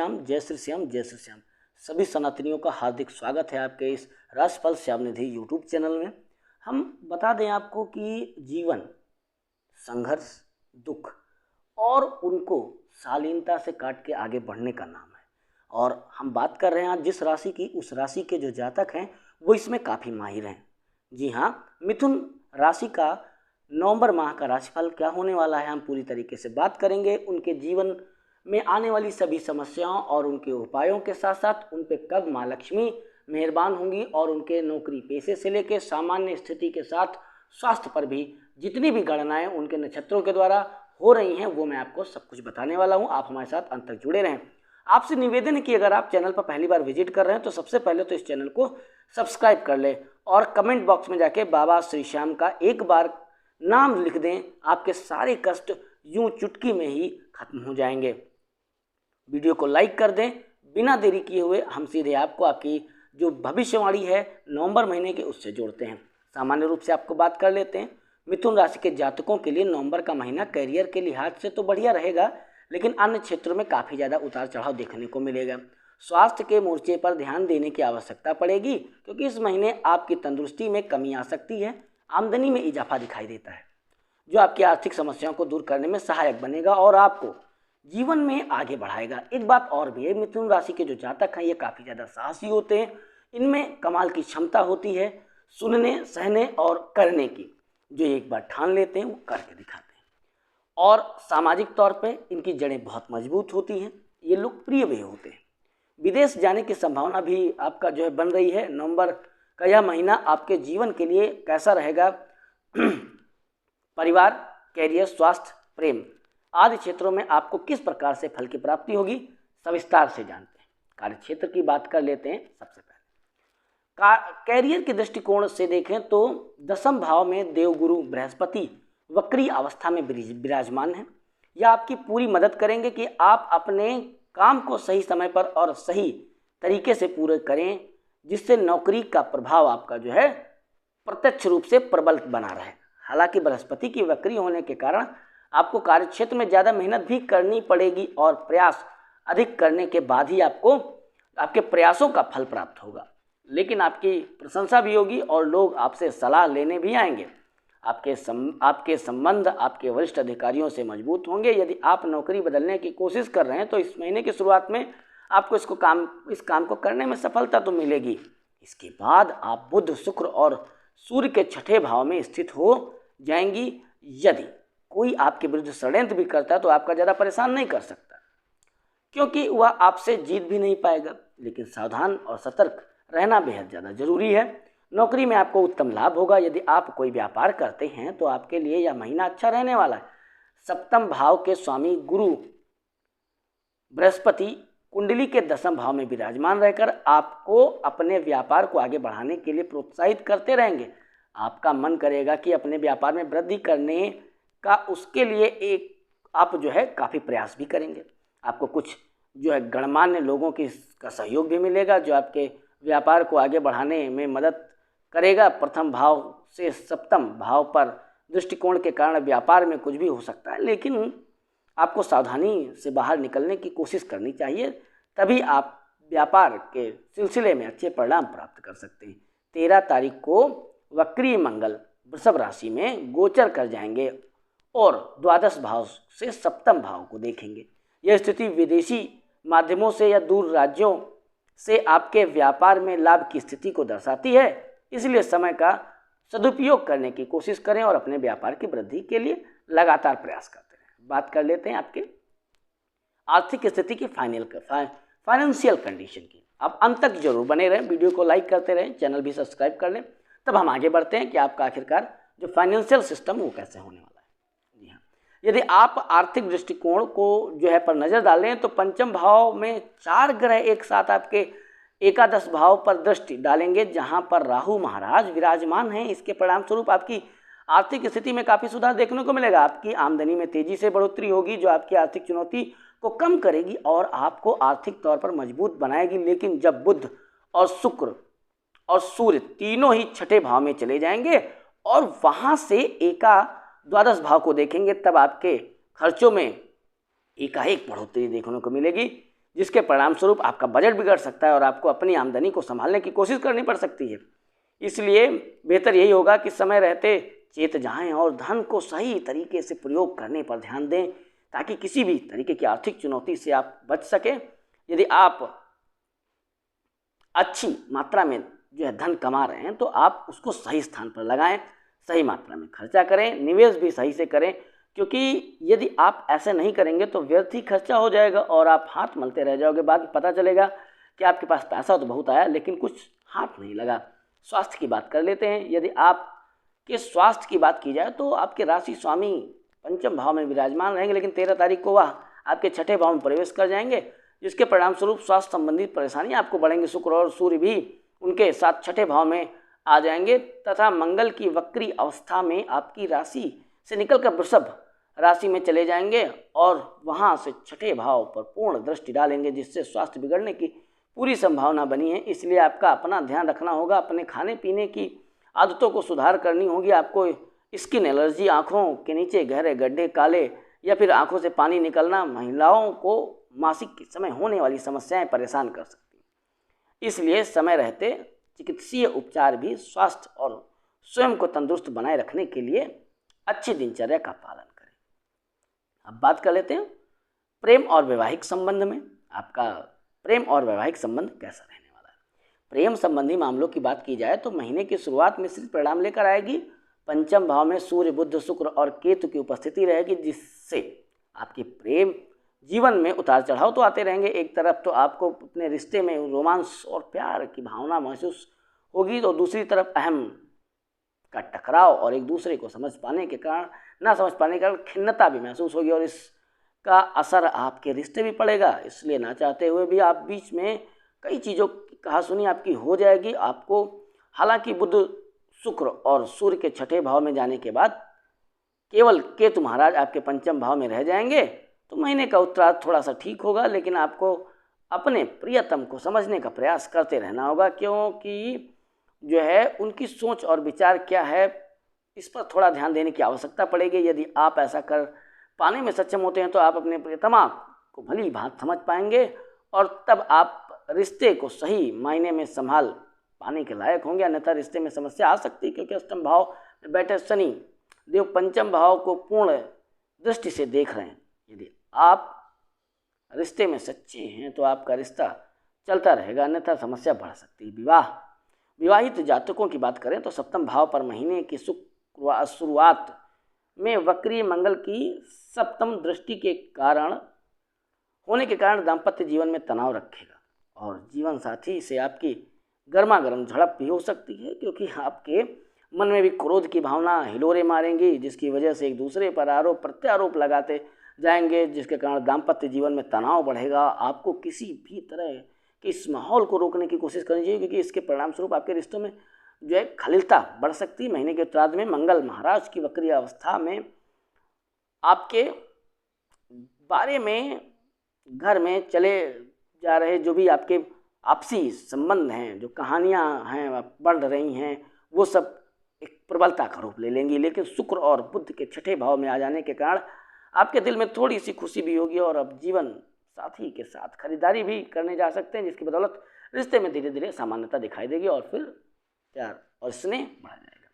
श्याम, जय श्री श्याम, जय श्री श्याम। सभी सनातनियों का हार्दिक स्वागत है आपके इस राशिफल श्याम निधि यूट्यूब चैनल में। हम बता दें आपको कि जीवन संघर्ष, दुख और उनको शालीनता से काट के आगे बढ़ने का नाम है। और हम बात कर रहे हैं आज जिस राशि की, उस राशि के जो जातक हैं वो इसमें काफ़ी माहिर हैं। जी हाँ, मिथुन राशि का नवंबर माह का राशिफल क्या होने वाला है हम पूरी तरीके से बात करेंगे। उनके जीवन में आने वाली सभी समस्याओं और उनके उपायों के साथ साथ उन पे कब माँ लक्ष्मी मेहरबान होंगी और उनके नौकरी पेशे से लेकर सामान्य स्थिति के साथ स्वास्थ्य पर भी जितनी भी गणनाएं उनके नक्षत्रों के द्वारा हो रही हैं वो मैं आपको सब कुछ बताने वाला हूं। आप हमारे साथ अंत तक जुड़े रहें। आपसे निवेदन है कि अगर आप चैनल पर पहली बार विजिट कर रहे हैं तो सबसे पहले तो इस चैनल को सब्सक्राइब कर लें और कमेंट बॉक्स में जाके बाबा श्री श्याम का एक बार नाम लिख दें। आपके सारे कष्ट यूं चुटकी में ही खत्म हो जाएंगे। वीडियो को लाइक कर दें। बिना देरी किए हुए हम सीधे आपको आपकी जो भविष्यवाणी है नवंबर महीने के उससे जोड़ते हैं। सामान्य रूप से आपको बात कर लेते हैं। मिथुन राशि के जातकों के लिए नवंबर का महीना करियर के लिहाज से तो बढ़िया रहेगा, लेकिन अन्य क्षेत्रों में काफ़ी ज़्यादा उतार चढ़ाव देखने को मिलेगा। स्वास्थ्य के मोर्चे पर ध्यान देने की आवश्यकता पड़ेगी क्योंकि इस महीने आपकी तंदुरुस्ती में कमी आ सकती है। आमदनी में इजाफा दिखाई देता है जो आपकी आर्थिक समस्याओं को दूर करने में सहायक बनेगा और आपको जीवन में आगे बढ़ाएगा। एक बात और भी है, मिथुन राशि के जो जातक हैं ये काफ़ी ज़्यादा साहसी होते हैं। इनमें कमाल की क्षमता होती है सुनने, सहने और करने की। जो एक बार ठान लेते हैं वो करके दिखाते हैं और सामाजिक तौर पे इनकी जड़ें बहुत मजबूत होती हैं। ये लोकप्रिय भी होते हैं। विदेश जाने की संभावना भी आपका जो है बन रही है। नवंबर का यह महीना आपके जीवन के लिए कैसा रहेगा? परिवार, कैरियर, स्वास्थ्य, प्रेम आदि क्षेत्रों में आपको किस प्रकार से फल की प्राप्ति होगी सविस्तार से जानते हैं। कार्य क्षेत्र की बात कर लेते हैं। सबसे पहले कैरियर के दृष्टिकोण से देखें तो दसम भाव में देवगुरु बृहस्पति वक्री अवस्था में विराजमान है। यह आपकी पूरी मदद करेंगे कि आप अपने काम को सही समय पर और सही तरीके से पूरे करें, जिससे नौकरी का प्रभाव आपका जो है प्रत्यक्ष रूप से प्रबल बना रहे। हालांकि बृहस्पति की वक्री होने के कारण आपको कार्यक्षेत्र में ज़्यादा मेहनत भी करनी पड़ेगी और प्रयास अधिक करने के बाद ही आपको आपके प्रयासों का फल प्राप्त होगा, लेकिन आपकी प्रशंसा भी होगी और लोग आपसे सलाह लेने भी आएंगे। आपके संबंध आपके वरिष्ठ अधिकारियों से मजबूत होंगे। यदि आप नौकरी बदलने की कोशिश कर रहे हैं तो इस महीने की शुरुआत में आपको इस काम को करने में सफलता तो मिलेगी। इसके बाद आप बुध, शुक्र और सूर्य के छठे भाव में स्थित हो जाएंगी। यदि कोई आपके विरुद्ध षड्यंत्र भी करता है तो आपका ज़्यादा परेशान नहीं कर सकता क्योंकि वह आपसे जीत भी नहीं पाएगा, लेकिन सावधान और सतर्क रहना बेहद ज़्यादा जरूरी है। नौकरी में आपको उत्तम लाभ होगा। यदि आप कोई व्यापार करते हैं तो आपके लिए यह महीना अच्छा रहने वाला है। सप्तम भाव के स्वामी गुरु बृहस्पति कुंडली के दसम भाव में विराजमान रहकर आपको अपने व्यापार को आगे बढ़ाने के लिए प्रोत्साहित करते रहेंगे। आपका मन करेगा कि अपने व्यापार में वृद्धि करने का, उसके लिए आप जो है काफ़ी प्रयास भी करेंगे। आपको कुछ जो है गणमान्य लोगों का सहयोग भी मिलेगा जो आपके व्यापार को आगे बढ़ाने में मदद करेगा। प्रथम भाव से सप्तम भाव पर दृष्टिकोण के कारण व्यापार में कुछ भी हो सकता है, लेकिन आपको सावधानी से बाहर निकलने की कोशिश करनी चाहिए, तभी आप व्यापार के सिलसिले में अच्छे परिणाम प्राप्त कर सकते हैं। 13 तारीख को वक्रीय मंगल वृषभ राशि में गोचर कर जाएंगे और द्वादश भाव से सप्तम भाव को देखेंगे। यह स्थिति विदेशी माध्यमों से या दूर राज्यों से आपके व्यापार में लाभ की स्थिति को दर्शाती है। इसलिए समय का सदुपयोग करने की कोशिश करें और अपने व्यापार की वृद्धि के लिए लगातार प्रयास करते रहें। बात कर लेते हैं आपके आर्थिक स्थिति की फाइनेंशियल कंडीशन की। आप अंत तक जरूर बने रहें, वीडियो को लाइक करते रहें, चैनल भी सब्सक्राइब कर लें, तब हम आगे बढ़ते हैं कि आपका आखिरकार जो फाइनेंशियल सिस्टम वो कैसे होने वाला है। जी हाँ, यदि आप आर्थिक दृष्टिकोण को जो है पर नज़र डालें तो पंचम भाव में 4 ग्रह एक साथ आपके एकादश भाव पर दृष्टि डालेंगे जहां पर राहु महाराज विराजमान हैं। इसके परिणाम स्वरूप आपकी आर्थिक स्थिति में काफ़ी सुधार देखने को मिलेगा। आपकी आमदनी में तेजी से बढ़ोतरी होगी जो आपकी आर्थिक चुनौती को कम करेगी और आपको आर्थिक तौर पर मजबूत बनाएगी। लेकिन जब बुध और शुक्र और सूर्य तीनों ही छठे भाव में चले जाएंगे और वहां से द्वादश भाव को देखेंगे, तब आपके खर्चों में एकाएक बढ़ोतरी देखने को मिलेगी, जिसके परिणाम स्वरूप आपका बजट बिगड़ सकता है और आपको अपनी आमदनी को संभालने की कोशिश करनी पड़ सकती है। इसलिए बेहतर यही होगा कि समय रहते चेत जाएं और धन को सही तरीके से प्रयोग करने पर ध्यान दें, ताकि किसी भी तरीके की आर्थिक चुनौती से आप बच सकें। यदि आप अच्छी मात्रा में जो है धन कमा रहे हैं तो आप उसको सही स्थान पर लगाएं, सही मात्रा में खर्चा करें, निवेश भी सही से करें, क्योंकि यदि आप ऐसे नहीं करेंगे तो व्यर्थ ही खर्चा हो जाएगा और आप हाथ मलते रह जाओगे। बाद में पता चलेगा कि आपके पास पैसा तो बहुत आया लेकिन कुछ हाथ नहीं लगा। स्वास्थ्य की बात कर लेते हैं। यदि आपके स्वास्थ्य की बात की जाए तो आपके राशि स्वामी पंचम भाव में विराजमान रहेंगे, लेकिन 13 तारीख को वह आपके छठे भाव में प्रवेश कर जाएंगे, जिसके परिणाम स्वरूप स्वास्थ्य संबंधित परेशानी आपको बढ़ेंगी। शुक्र और सूर्य भी उनके साथ छठे भाव में आ जाएंगे तथा मंगल की वक्री अवस्था में आपकी राशि से निकलकर वृषभ राशि में चले जाएंगे और वहां से छठे भाव पर पूर्ण दृष्टि डालेंगे, जिससे स्वास्थ्य बिगड़ने की पूरी संभावना बनी है। इसलिए आपका अपना ध्यान रखना होगा, अपने खाने पीने की आदतों को सुधार करनी होगी। आपको स्किन एलर्जी, आँखों के नीचे गहरे गड्ढे, काले या फिर आँखों से पानी निकलना, महिलाओं को मासिक के समय होने वाली समस्याएं परेशान कर सकती हैं। इसलिए समय रहते चिकित्सीय उपचार भी स्वास्थ्य और स्वयं को तंदुरुस्त बनाए रखने के लिए अच्छी दिनचर्या का पालन करें। अब बात कर लेते हैं प्रेम और वैवाहिक संबंध में। आपका प्रेम और वैवाहिक संबंध कैसा रहने वाला है। प्रेम संबंधी मामलों की बात की जाए तो महीने की शुरुआत मिश्रित परिणाम लेकर आएगी। पंचम भाव में सूर्य, बुध, शुक्र और केतु की उपस्थिति रहेगी, जिससे आपके प्रेम जीवन में उतार चढ़ाव तो आते रहेंगे। एक तरफ तो आपको अपने रिश्ते में रोमांस और प्यार की भावना महसूस होगी, तो दूसरी तरफ अहम का टकराव और एक दूसरे को समझ पाने के कारण ना समझ पाने के कारण खिन्नता भी महसूस होगी और इसका असर आपके रिश्ते भी पड़ेगा। इसलिए ना चाहते हुए भी आप बीच में कई चीज़ों की कहासुनी आपकी हो जाएगी। आपको हालांकि बुध, शुक्र और सूर्य के छठे भाव में जाने के बाद केवल केतु महाराज आपके पंचम भाव में रह जाएंगे, तो महीने का उत्तरार्ध थोड़ा सा ठीक होगा, लेकिन आपको अपने प्रियतम को समझने का प्रयास करते रहना होगा, क्योंकि जो है उनकी सोच और विचार क्या है इस पर थोड़ा ध्यान देने की आवश्यकता पड़ेगी। यदि आप ऐसा कर पाने में सक्षम होते हैं तो आप अपने प्रियतमा को भली भांति समझ पाएंगे और तब आप रिश्ते को सही मायने में संभाल पाने के लायक होंगे। अन्यथा रिश्ते में समस्या आ सकती है, क्योंकि अष्टम भाव में बैठे शनि देव पंचम भाव को पूर्ण दृष्टि से देख रहे हैं। यदि आप रिश्ते में सच्चे हैं तो आपका रिश्ता चलता रहेगा, अन्यथा समस्या बढ़ सकती है। विवाहित जातकों की बात करें तो सप्तम भाव पर महीने की शुरुआत में वक्री मंगल की सप्तम दृष्टि के कारण दाम्पत्य जीवन में तनाव रखेगा और जीवन साथी से आपकी गर्मा गर्म झड़प भी हो सकती है, क्योंकि आपके मन में भी क्रोध की भावना हिलोरे मारेंगी, जिसकी वजह से एक दूसरे पर आरोप प्रत्यारोप लगाते जाएंगे, जिसके कारण दाम्पत्य जीवन में तनाव बढ़ेगा। आपको किसी भी तरह के इस माहौल को रोकने की कोशिश करनी चाहिए, क्योंकि इसके परिणाम स्वरूप आपके रिश्तों में जो है खलिलता बढ़ सकती है। महीने के उत्तरार्ध में मंगल महाराज की वक्री अवस्था में आपके बारे में घर में चले जा रहे जो भी आपके आपसी संबंध हैं, जो कहानियां हैं बढ़ रही हैं, वो सब एक प्रबलता का रूप ले लेंगी। लेकिन शुक्र और बुध के छठे भाव में आ जाने के कारण आपके दिल में थोड़ी सी खुशी भी होगी और अब जीवन साथी के साथ खरीदारी भी करने जा सकते हैं, जिसकी बदौलत रिश्ते में धीरे धीरे सामान्यता दिखाई देगी और फिर प्यार और स्नेह बढ़ जाएगा।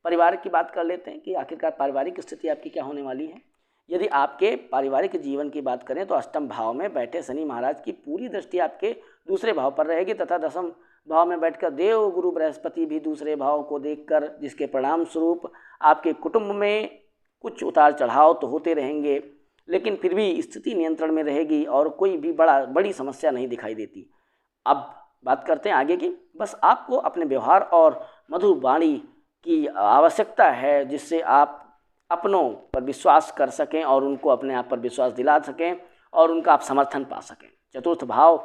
परिवार की बात कर लेते हैं कि आखिरकार पारिवारिक स्थिति आपकी क्या होने वाली है। यदि आपके पारिवारिक जीवन की बात करें तो अष्टम भाव में बैठे शनि महाराज की पूरी दृष्टि आपके दूसरे भाव पर रहेगी तथा दसम भाव में बैठकर देव गुरु बृहस्पति भी दूसरे भाव को देखकर, जिसके परिणाम स्वरूप आपके कुटुंब में कुछ उतार चढ़ाव तो होते रहेंगे, लेकिन फिर भी स्थिति नियंत्रण में रहेगी और कोई भी बड़ी समस्या नहीं दिखाई देती। अब बात करते हैं आगे की। बस आपको अपने व्यवहार और मधुर वाणी की आवश्यकता है, जिससे आप अपनों पर विश्वास कर सकें और उनको अपने आप पर विश्वास दिला सकें और उनका आप समर्थन पा सकें। चतुर्थ भाव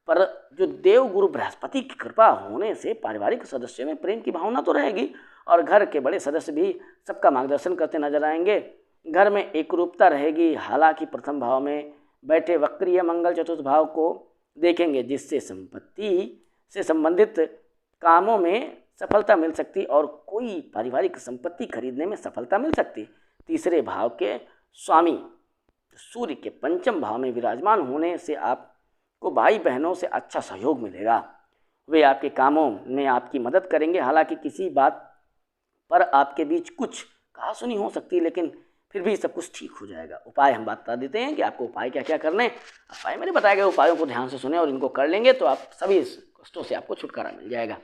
पर जो देव गुरु बृहस्पति की कृपा होने से पारिवारिक सदस्यों में प्रेम की भावना तो रहेगी और घर के बड़े सदस्य भी सबका मार्गदर्शन करते नजर आएंगे। घर में एकरूपता रहेगी। हालांकि प्रथम भाव में बैठे वक्रीय मंगल चतुर्थ भाव को देखेंगे, जिससे संपत्ति से संबंधित कामों में सफलता मिल सकती और कोई पारिवारिक संपत्ति खरीदने में सफलता मिल सकती। तीसरे भाव के स्वामी सूर्य के पंचम भाव में विराजमान होने से आप को भाई बहनों से अच्छा सहयोग मिलेगा। वे आपके कामों में आपकी मदद करेंगे। हालांकि किसी बात पर आपके बीच कुछ कहासुनी हो सकती है, लेकिन फिर भी सब कुछ ठीक हो जाएगा। उपाय हम बता देते हैं कि आपको उपाय क्या क्या करने। उपाय मैंने बताया गया उपायों को ध्यान से सुने और इनको कर लेंगे तो आप सभी कष्टों से आपको छुटकारा मिल जाएगा।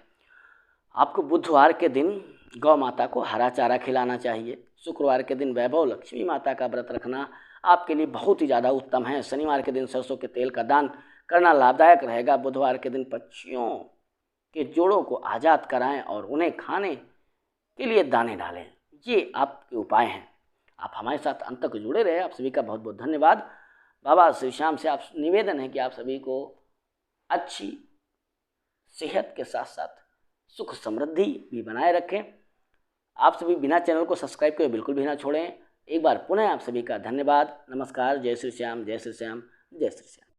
आपको बुधवार के दिन गौ माता को हरा चारा खिलाना चाहिए। शुक्रवार के दिन वैभव लक्ष्मी माता का व्रत रखना आपके लिए बहुत ही ज़्यादा उत्तम है। शनिवार के दिन सरसों के तेल का दान करना लाभदायक रहेगा। बुधवार के दिन पक्षियों के जोड़ों को आज़ाद कराएं और उन्हें खाने के लिए दाने डालें। ये आपके उपाय हैं। आप हमारे साथ अंत तक जुड़े रहे। आप सभी का बहुत बहुत धन्यवाद। बाबा श्री श्याम से आप निवेदन है कि आप सभी को अच्छी सेहत के साथ साथ सुख समृद्धि भी बनाए रखें। आप सभी बिना चैनल को सब्सक्राइब किए बिल्कुल भी ना छोड़ें। एक बार पुनः आप सभी का धन्यवाद। नमस्कार। जय श्री श्याम, जय श्री श्याम, जय श्री श्याम।